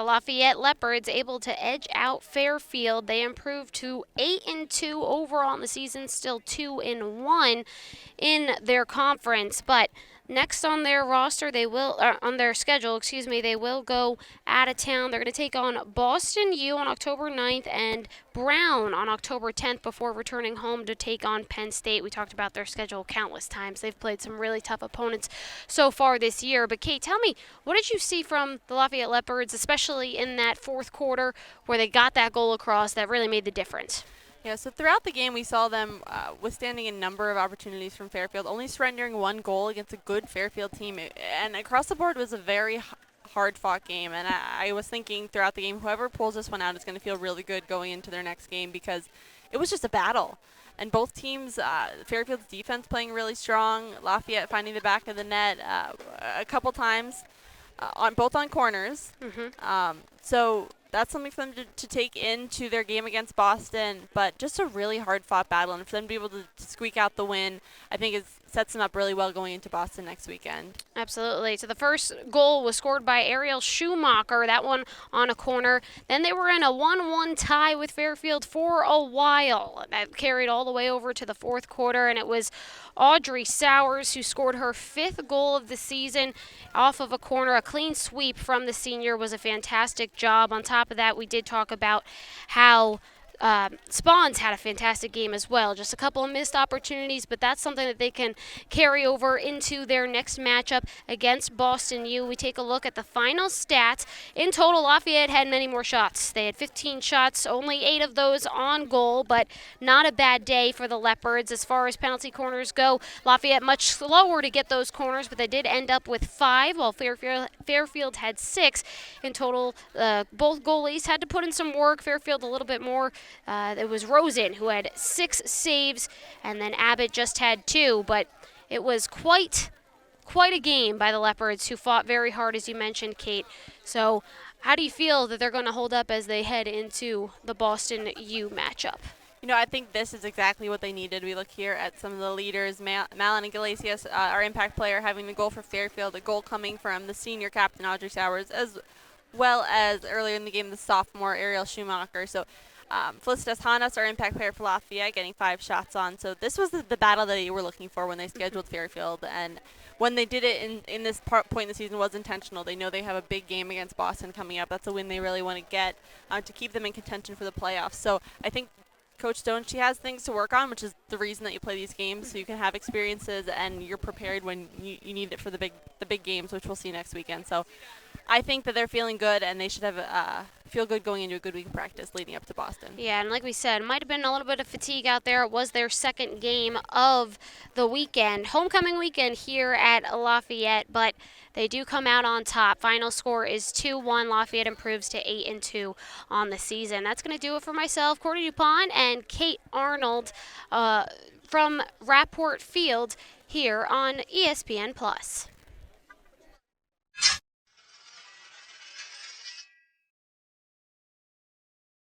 The Lafayette Leopards able to edge out Fairfield. They improved to 8-2 overall in the season, still 2-1 in their conference. But next on their roster, they will on their schedule, they will go out of town. They're going to take on Boston U on October 9th and Brown on October 10th before returning home to take on Penn State. We talked about their schedule countless times. They've played some really tough opponents so far this year. But Kate, tell me, what did you see from the Lafayette Leopards, especially in that fourth quarter where they got that goal across that really made the difference? Yeah, so throughout the game, we saw them withstanding a number of opportunities from Fairfield, only surrendering one goal against a good Fairfield team. And across the board, it was a very hard-fought game. And I was thinking throughout the game, whoever pulls this one out is going to feel really good going into their next game because it was just a battle. And both teams, Fairfield's defense playing really strong, Lafayette finding the back of the net a couple times, both on corners. So that's something for them to take into their game against Boston, but just a really hard-fought battle. And for them to be able to squeak out the win, I think it sets them up really well going into Boston next weekend. Absolutely. So the first goal was scored by Ariel Schumacher, that one on a corner. Then they were in a 1-1 tie with Fairfield for a while. That carried all the way over to the fourth quarter, and it was Audrey Sawers who scored her fifth goal of the season off of a corner. A clean sweep from the senior was a fantastic job. On top of that, we did talk about how Spawns had a fantastic game as well. Just a couple of missed opportunities, but that's something that they can carry over into their next matchup against Boston U. We take a look at the final stats. In total, Lafayette had many more shots. They had 15 shots, only 8 of those on goal, but not a bad day for the Leopards. As far as penalty corners go, Lafayette much slower to get those corners, but they did end up with 5, while Fairfield had 6. In total, both goalies had to put in some work. Fairfield a little bit more. It was Rosen who had 6 saves, and then Abbott just had 2. But it was quite a game by the Leopards, who fought very hard, as you mentioned, Kate. So how do you feel that they're going to hold up as they head into the Boston U matchup? You know, I think this is exactly what they needed. We look here at some of the leaders. Malin Iglesias, our impact player, having the goal for Fairfield, a goal coming from the senior captain, Audrey Sawers, as well as earlier in the game, the sophomore, Ariel Schumacher. So Felicitas Hanas, our impact player for Lafayette, getting 5 shots on. So this was the battle that they were looking for when they scheduled Fairfield. And when they did it in this point in the season was intentional. They know they have a big game against Boston coming up. That's a win they really want to get to keep them in contention for the playoffs. So I think Coach Stone, she has things to work on, which is the reason that you play these games, so you can have experiences and you're prepared when you need it for the big games, which we'll see next weekend. So I think that they're feeling good, and they should have feel good going into a good week of practice leading up to Boston. Yeah, and like we said, it might have been a little bit of fatigue out there. It was their second game of the weekend, homecoming weekend here at Lafayette, but they do come out on top. Final score is 2-1. Lafayette improves to 8-2 on the season. That's going to do it for myself, Courtney DuPont, and Kate Arnold from Rapport Field here on ESPN+.